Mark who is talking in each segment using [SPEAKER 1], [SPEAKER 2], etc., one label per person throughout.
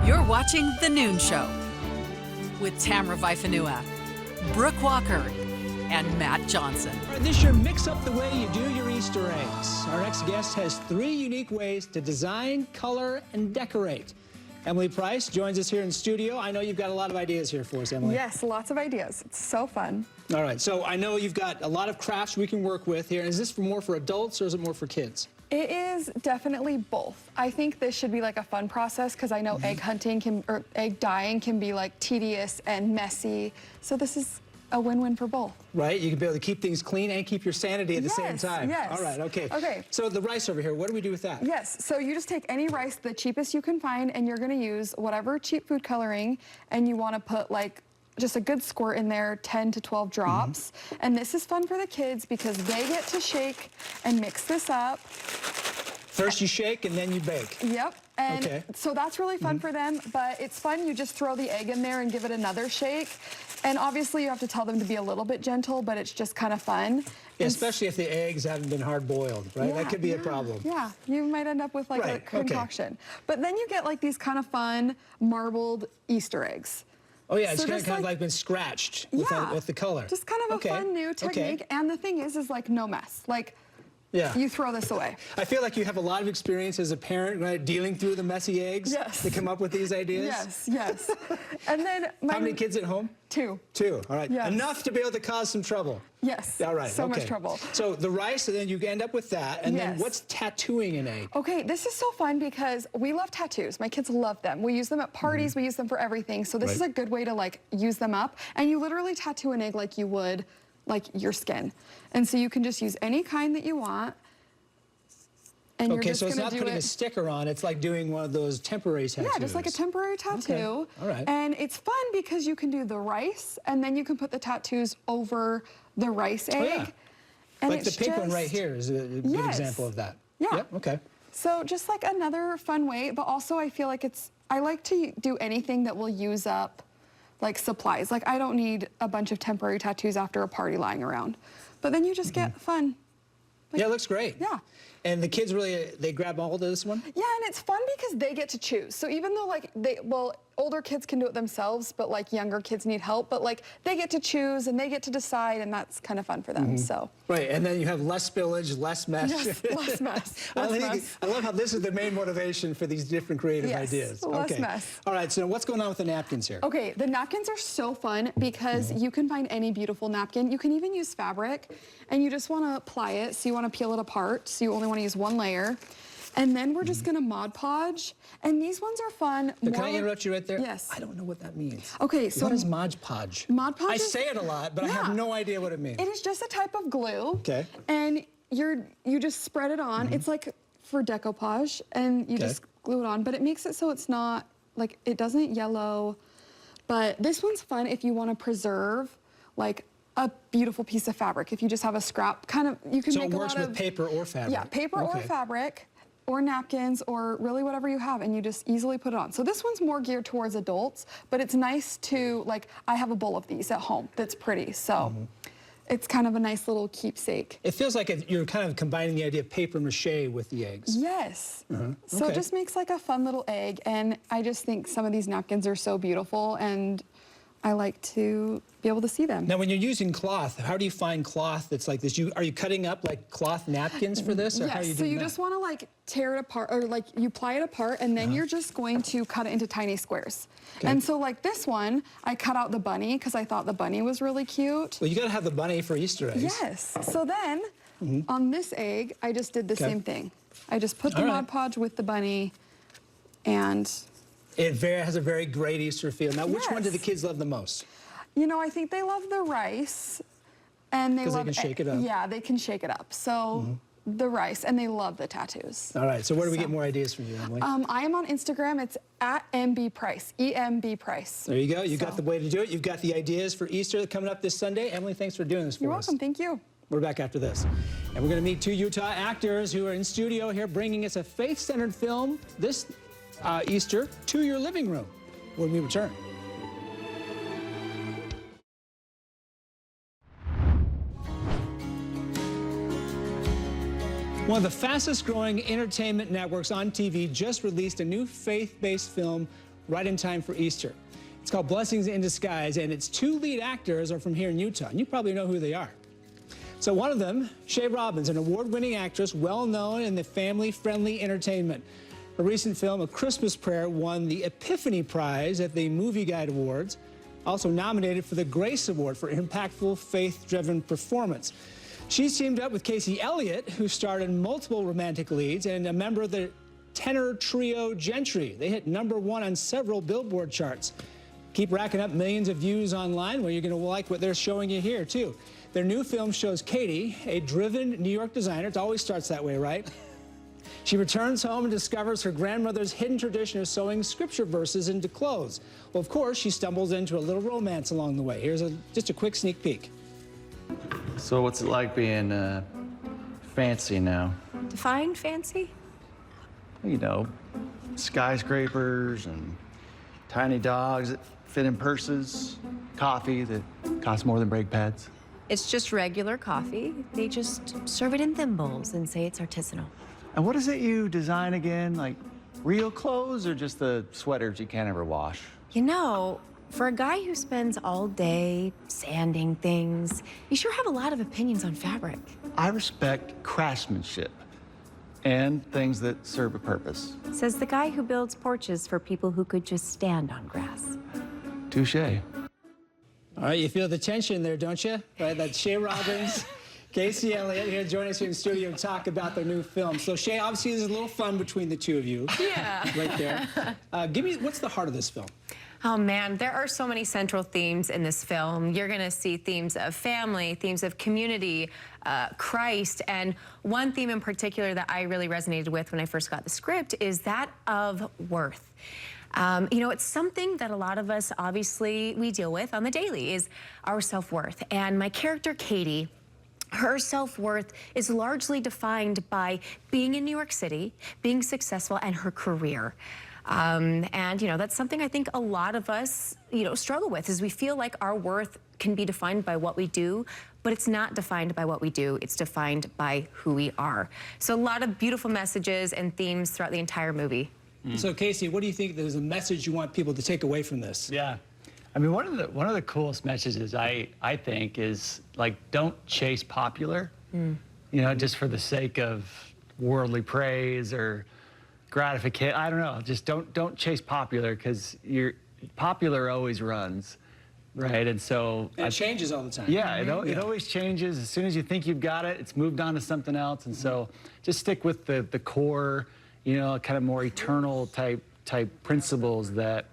[SPEAKER 1] You're watching The Noon Show with Tamara Vaifanua, Brooke Walker, and Matt Johnson.
[SPEAKER 2] All right, this year, mix up the way you do your Easter eggs. Our next guest has 3 unique ways to design, color, and decorate. Emily Price joins us here in studio. I know you've got a lot of ideas here for us, Emily.
[SPEAKER 3] Yes, lots of ideas. It's so fun.
[SPEAKER 2] All right, so I know you've got a lot of crafts we can work with here. Is this more for adults or is it more for kids?
[SPEAKER 3] It is definitely both. I think this should be like a fun process because I know egg hunting or egg dyeing can be like tedious and messy. So this is a win-win for both.
[SPEAKER 2] Right, you can be able to keep things clean and keep your sanity at the same
[SPEAKER 3] Yes,
[SPEAKER 2] time.
[SPEAKER 3] yes.
[SPEAKER 2] All right, okay.
[SPEAKER 3] Okay.
[SPEAKER 2] So the rice over here, what do we do with that?
[SPEAKER 3] Yes, so you just take any rice, the cheapest you can find, and you're gonna use whatever cheap food coloring, and you wanna put like just a good squirt in there, 10 to 12 drops. And this is fun for the kids because they get to shake and mix this up.
[SPEAKER 2] First you shake and then you bake.
[SPEAKER 3] Yep, and
[SPEAKER 2] Okay.
[SPEAKER 3] so that's really fun for them, but it's fun, you just throw the egg in there and give it another shake. And obviously you have to tell them to be a little bit gentle, but it's just kind of fun.
[SPEAKER 2] Yeah, especially if the eggs haven't been hard boiled, right? That could be a problem.
[SPEAKER 3] Yeah, you might end up with like a concoction. But then you get like these kind of fun marbled Easter eggs.
[SPEAKER 2] Oh yeah, it's
[SPEAKER 3] So
[SPEAKER 2] kind
[SPEAKER 3] just
[SPEAKER 2] of like been scratched with the color.
[SPEAKER 3] Just kind of a fun new technique. And the thing is like no mess. Like, you throw this away.
[SPEAKER 2] I feel like you have a lot of experience as a parent, right, dealing through the messy eggs to come up with these ideas.
[SPEAKER 3] Yes, yes. And then
[SPEAKER 2] how many kids at home?
[SPEAKER 3] 2.
[SPEAKER 2] 2, all right.
[SPEAKER 3] Yes.
[SPEAKER 2] Enough to be able to cause some trouble.
[SPEAKER 3] Yes,
[SPEAKER 2] all right,
[SPEAKER 3] so much trouble.
[SPEAKER 2] So the rice, and then you end up with that, and then what's tattooing an egg?
[SPEAKER 3] Okay, this is so fun because we love tattoos. My kids love them. We use them at parties, we use them for everything. So this is a good way to like use them up. And you literally tattoo an egg like you would like your skin. And so you can just use any kind that you want. And
[SPEAKER 2] Okay, so it's not putting a sticker on, it's like doing one of those temporary tattoos.
[SPEAKER 3] Yeah, just like a temporary tattoo.
[SPEAKER 2] Okay. All right.
[SPEAKER 3] And it's fun because you can do the rice and then you can put the tattoos over the rice egg.
[SPEAKER 2] Oh, yeah.
[SPEAKER 3] And
[SPEAKER 2] like the pink one right here is a good example of that.
[SPEAKER 3] Yeah.
[SPEAKER 2] Yep, okay.
[SPEAKER 3] So just like another fun way, but also I feel like I like to do anything that will use up like supplies. Like I don't need a bunch of temporary tattoos after a party lying around. But then you just get fun.
[SPEAKER 2] Like, yeah, it looks great.
[SPEAKER 3] Yeah.
[SPEAKER 2] And the kids really, they grab all of this one?
[SPEAKER 3] Yeah, and it's fun because they get to choose. So even though like older kids can do it themselves, but like younger kids need help, but like they get to choose and they get to decide and that's kind of fun for them, so.
[SPEAKER 2] Right, and then you have less spillage, less mess.
[SPEAKER 3] Yes, less mess,
[SPEAKER 2] I love how this is the main motivation for these different creative ideas.
[SPEAKER 3] Less mess.
[SPEAKER 2] All right, so what's going on with the napkins here?
[SPEAKER 3] Okay, the napkins are so fun because you can find any beautiful napkin. You can even use fabric and you just want to ply it, so you want to peel it apart, so you only want to use one layer. And then we're just gonna Mod Podge, and these ones are fun.
[SPEAKER 2] Can I interrupt you right there?
[SPEAKER 3] Yes.
[SPEAKER 2] I don't know what that means.
[SPEAKER 3] Okay, so
[SPEAKER 2] what is Mod Podge?
[SPEAKER 3] Mod Podge
[SPEAKER 2] I say it a lot, but I have no idea what it means.
[SPEAKER 3] It is just a type of glue.
[SPEAKER 2] Okay.
[SPEAKER 3] And you just spread it on. It's like for decoupage, and you just glue it on, but it makes it so it's not, like, it doesn't yellow. But this one's fun if you want to preserve, like, a beautiful piece of fabric. If you just have a scrap, kind of, you can make a lot of...
[SPEAKER 2] So it works with paper or fabric?
[SPEAKER 3] Yeah, paper or fabric, or napkins, or really whatever you have, and you just easily put it on. So this one's more geared towards adults, but it's nice to, like, I have a bowl of these at home that's pretty, so it's kind of a nice little keepsake.
[SPEAKER 2] It feels like you're kind of combining the idea of paper mache with the eggs.
[SPEAKER 3] Yes. So it just makes like a fun little egg, and I just think some of these napkins are so beautiful, and I like to be able to see them.
[SPEAKER 2] Now, when you're using cloth, how do you find cloth that's like this? Are you cutting up like cloth napkins for this, or how are you doing
[SPEAKER 3] so you just want to like tear it apart, or like you ply it apart, and then you're just going to cut it into tiny squares. And so like this one, I cut out the bunny because I thought the bunny was really cute.
[SPEAKER 2] Well, you got to have the bunny for Easter eggs.
[SPEAKER 3] Yes. So then on this egg, I just did the same thing. I just put the Mod Podge with the bunny, and
[SPEAKER 2] it has a very great Easter feel. Now, which one do the kids love the most?
[SPEAKER 3] You know, I think they love the rice, and they love...
[SPEAKER 2] Because they can shake it up.
[SPEAKER 3] Yeah, they can shake it up. So the rice, and they love the tattoos.
[SPEAKER 2] All right, so where do we get more ideas from you, Emily?
[SPEAKER 3] I am on Instagram. It's @MBPrice, EMB Price.
[SPEAKER 2] There you go. You got the way to do it. You've got the ideas for Easter coming up this Sunday. Emily, thanks for doing this for us.
[SPEAKER 3] You're welcome. Thank you.
[SPEAKER 2] We're back after this. And we're going to meet 2 Utah actors who are in studio here bringing us a faith-centered film this Easter to your living room when we return. One of the fastest growing entertainment networks on TV just released a new faith-based film right in time for Easter. It's called Blessings in Disguise, and its two lead actors are from here in Utah, and you probably know who they are. So one of them, Shay Robbins, an award-winning actress, well-known in the family-friendly entertainment. Her recent film, A Christmas Prayer, won the Epiphany Prize at the Movie Guide Awards, also nominated for the Grace Award for impactful, faith-driven performance. She's teamed up with Casey Elliott, who starred in multiple romantic leads, and a member of the tenor trio Gentry. They hit #1 on several Billboard charts. Keep racking up millions of views online. Well, you're going to like what they're showing you here, too. Their new film shows Katie, a driven New York designer. It always starts that way, right? She returns home and discovers her grandmother's hidden tradition of sewing scripture verses into clothes. Well, of course, she stumbles into a little romance along the way. Here's just a quick sneak peek.
[SPEAKER 4] So what's it like being fancy now?
[SPEAKER 5] Define fancy?
[SPEAKER 4] You know, skyscrapers and tiny dogs that fit in purses, coffee that costs more than brake pads.
[SPEAKER 5] It's just regular coffee. They just serve it in thimbles and say it's artisanal.
[SPEAKER 4] And what is it you design again? Like real clothes or just the sweaters you can't ever wash?
[SPEAKER 5] You know, for a guy who spends all day sanding things, you sure have a lot of opinions on fabric.
[SPEAKER 4] I respect craftsmanship and things that serve a purpose.
[SPEAKER 5] Says the guy who builds porches for people who could just stand on grass.
[SPEAKER 4] Touché.
[SPEAKER 2] All right, you feel the tension there, don't you? Right, that's Shay Robbins, Casey Elliott here joining us here in the studio to talk about their new film. So Shay, obviously there's a little fun between the two of you.
[SPEAKER 5] Yeah.
[SPEAKER 2] Right there. Give me, what's the heart of this film?
[SPEAKER 5] Oh man, there are so many central themes in this film. You're gonna see themes of family, themes of community, Christ, and one theme in particular that I really resonated with when I first got the script is that of worth. You know, it's something that a lot of us, obviously, we deal with on the daily, is our self-worth. And my character, Katie, her self-worth is largely defined by being in New York City, being successful, and her career. And, you know, that's something I think a lot of us, you know, struggle with, is we feel like our worth can be defined by what we do, but it's not defined by what we do. It's defined by who we are. So a lot of beautiful messages and themes throughout the entire movie.
[SPEAKER 2] So Casey, what do you think there's a message you want people to take away from this?
[SPEAKER 6] Yeah. I mean, one of the coolest messages I think is, like, don't chase popular, you know, just for the sake of worldly praise or gratification. I don't know. Just don't chase popular, because popular always runs, right? And so
[SPEAKER 2] it changes all the time.
[SPEAKER 6] Yeah, it always changes. As soon as you think you've got it, it's moved on to something else. And so just stick with the core, you know, kind of more eternal type principles that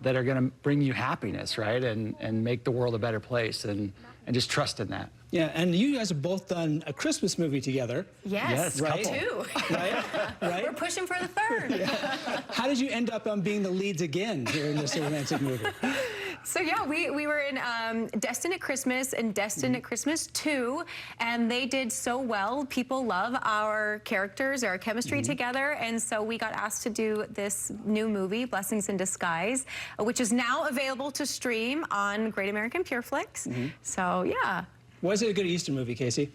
[SPEAKER 6] are going to bring you happiness, right? And make the world a better place, and just trust in that.
[SPEAKER 2] Yeah, and you guys have both done a Christmas movie together.
[SPEAKER 5] Yes,
[SPEAKER 2] right?
[SPEAKER 5] two.
[SPEAKER 2] Right? Right?
[SPEAKER 5] We're pushing for the third.
[SPEAKER 2] Yeah. How did you end up on being the leads again here in this romantic movie?
[SPEAKER 5] So yeah, we were in Destined at Christmas and Destined at Christmas 2, and they did so well. People love our characters, our chemistry together, and so we got asked to do this new movie, Blessings in Disguise, which is now available to stream on Great American Pureflix. So yeah.
[SPEAKER 2] Why is it a good Easter movie, Casey?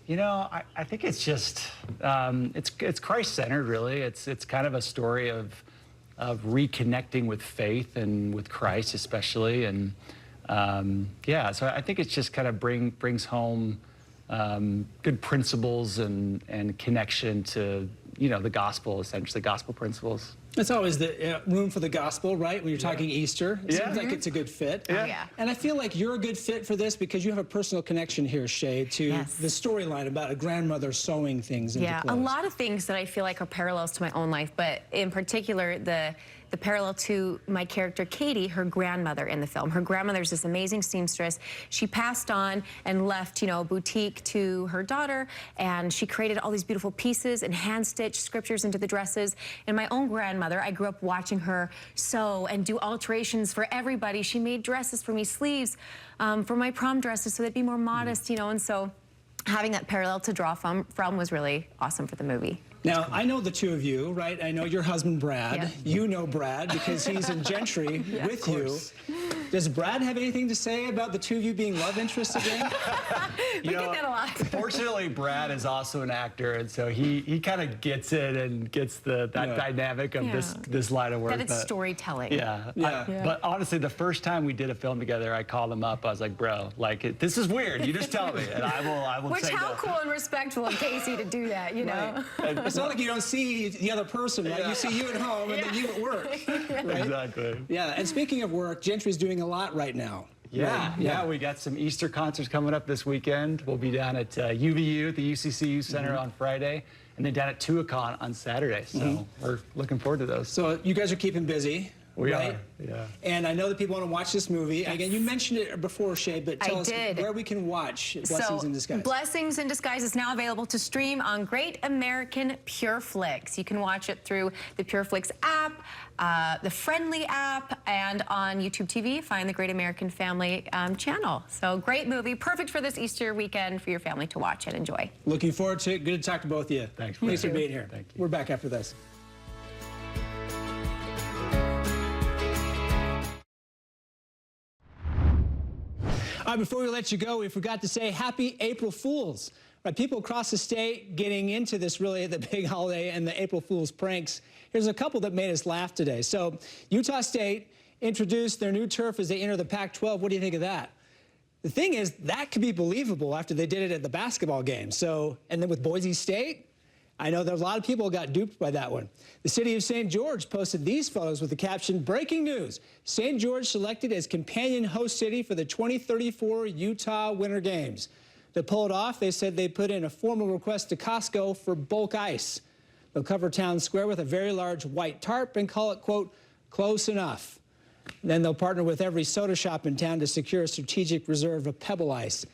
[SPEAKER 6] You know, I think it's just it's Christ-centered, really. It's kind of a story of reconnecting with faith and with Christ, especially, and yeah. So I think it's just kind of brings home good principles and connection to, you know, the gospel, essentially gospel principles.
[SPEAKER 2] It's always the room for the gospel, right? When you're talking Easter, it seems like it's a good fit.
[SPEAKER 5] Yeah.
[SPEAKER 2] And I feel like you're a good fit for this because you have a personal connection here, Shay, to the storyline about a grandmother sewing things into clothes.
[SPEAKER 5] A lot of things that I feel like are parallels to my own life, but in particular, the parallel to my character Katie, her grandmother in the film. Her grandmother's this amazing seamstress. She passed on and left, you know, a boutique to her daughter, and she created all these beautiful pieces and hand-stitched scriptures into the dresses. And my own grandmother, I grew up watching her sew and do alterations for everybody. She made dresses for me, sleeves for my prom dresses, so they'd be more modest, you know, and so having that parallel to draw from was really awesome for the movie.
[SPEAKER 2] Now, I know the two of you, right? I know your husband, Brad.
[SPEAKER 5] Yeah.
[SPEAKER 2] You know Brad because he's in Gentry with you. Does Brad have anything to say about the two of you being love interests again?
[SPEAKER 5] We get that a lot.
[SPEAKER 6] Fortunately, Brad is also an actor, and so he kind of gets it and gets that dynamic of this line of work.
[SPEAKER 5] That it's storytelling.
[SPEAKER 6] Yeah. But honestly, the first time we did a film together, I called him up. I was like, bro, like, this is weird. You just tell me, and I will
[SPEAKER 5] Which,
[SPEAKER 6] say
[SPEAKER 5] how
[SPEAKER 6] no.
[SPEAKER 5] cool and respectful of Casey to do that, you know?
[SPEAKER 2] Right. It's not like you don't see the other person, right? You see you at home and then you at work. Right?
[SPEAKER 6] Exactly.
[SPEAKER 2] Yeah, and speaking of work, Gentry's doing a lot right now.
[SPEAKER 6] Yeah, we got some Easter concerts coming up this weekend. We'll be down at UVU, at the UCC Youth Center on Friday, and then down at Tuacahn on Saturday. So we're looking forward to those.
[SPEAKER 2] So you guys are keeping busy.
[SPEAKER 6] We
[SPEAKER 2] right?
[SPEAKER 6] are, yeah.
[SPEAKER 2] And I know that people want to watch this movie. Yes. Again, you mentioned it before, Shay, but tell us where we can watch Blessings in Disguise.
[SPEAKER 5] Blessings in Disguise is now available to stream on Great American PureFlix. You can watch it through the PureFlix app, the Friendly app, and on YouTube TV. Find the Great American Family channel. So great movie, perfect for this Easter weekend for your family to watch and enjoy.
[SPEAKER 2] Looking forward to it. Good to talk to both of you.
[SPEAKER 6] Thanks
[SPEAKER 2] for being here.
[SPEAKER 6] Thank you.
[SPEAKER 2] We're back after this. All right, before we let you go, we forgot to say Happy April Fools. Right, people across the state getting into this really the big holiday and the April Fool's pranks. Here's a couple that made us laugh today. So Utah State introduced their new turf as they enter the Pac-12. What do you think of that? The thing is, that could be believable after they did it at the basketball game. So, and then with Boise State, I know there's a lot of people who got duped by that one. The city of St. George posted these photos with the caption, "Breaking news, St. George selected as companion host city for the 2034 Utah Winter Games." To pull it off, they said they put in a formal request to Costco for bulk ice. They'll cover town square with a very large white tarp and call it, quote, close enough. Then they'll partner with every soda shop in town to secure a strategic reserve of Pebble Ice.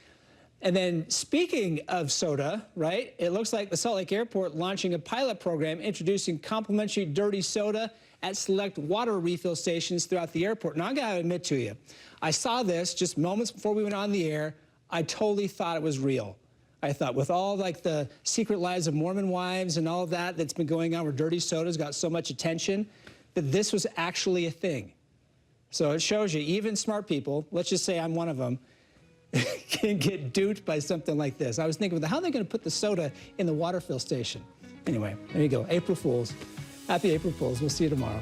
[SPEAKER 2] And then speaking of soda, right, it looks like the Salt Lake Airport launching a pilot program introducing complimentary dirty soda at select water refill stations throughout the airport. Now, I got to admit to you, I saw this just moments before we went on the air. I totally thought it was real. I thought with all like the secret lives of Mormon wives and all of that that's been going on where dirty soda's got so much attention, that this was actually a thing. So it shows you, even smart people, let's just say I'm one of them, can get duped by something like this. I was thinking, how are they going to put the soda in the water fill station? Anyway, there you go. April Fools. Happy April Fools. We'll see you tomorrow.